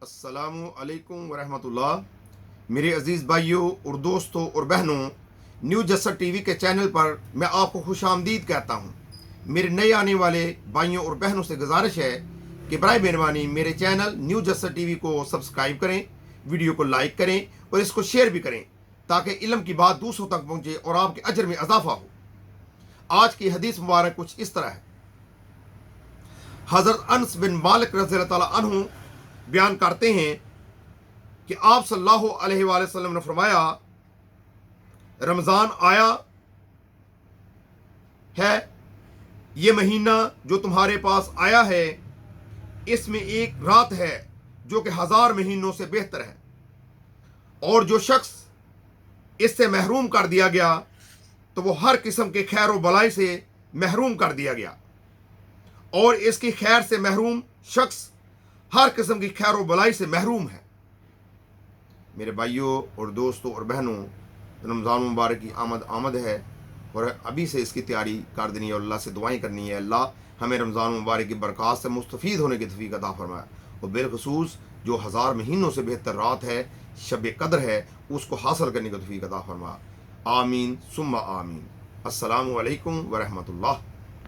अस्सलामु अलैकुम वरहमतुल्लाह। मेरे अज़ीज़ भाइयों और दोस्तों और बहनों, न्यू जस्सर टीवी के चैनल पर मैं आपको खुश आमदीद कहता हूँ। मेरे नए आने वाले भाइयों और बहनों से गुजारिश है कि बराए मेहरबानी मेरे चैनल न्यू जस्सर टीवी को सब्सक्राइब करें, वीडियो को लाइक करें और इसको शेयर भी करें ताकि इल्म की बात दूसरों तक पहुँचे और आपके अजर में इजाफा हो। आज की हदीस मुबारक कुछ इस तरह है। हज़रत अनस बिन मालिक रज़ियल्लाहु ताला अन्हु बयान करते हैं कि आप सल्लल्लाहु अलैहि वसल्लम ने फरमाया, रमज़ान आया है, ये महीना जो तुम्हारे पास आया है, इसमें एक रात है जो कि 1000 महीनों से बेहतर है, और जो शख्स इससे महरूम कर दिया गया तो वो हर किस्म के खैर व भलाई से महरूम कर दिया गया, और इसकी खैर से महरूम शख्स हर किस्म की खैर व भलाई से महरूम है। मेरे भाइयों और दोस्तों और बहनों, रमज़ान मुबारक की आमद है और अभी से इसकी तैयारी कर देनी है और अल्लाह से दुआएं करनी है। अल्लाह हमें रमज़ान मुबारक की बरक़ात से मुस्तफ़ीद होने की तौफ़ीक़ अता फ़रमाए और बिलख़ुसूस जो 1000 महीनों से बेहतर रात है, शब कद्र है, उसको हासिल करने की तौफ़ीक़ अता फ़रमाए। आमीन सुम्मा आमीन। अस्सलामु अलैकुम व रहमतुल्लाह।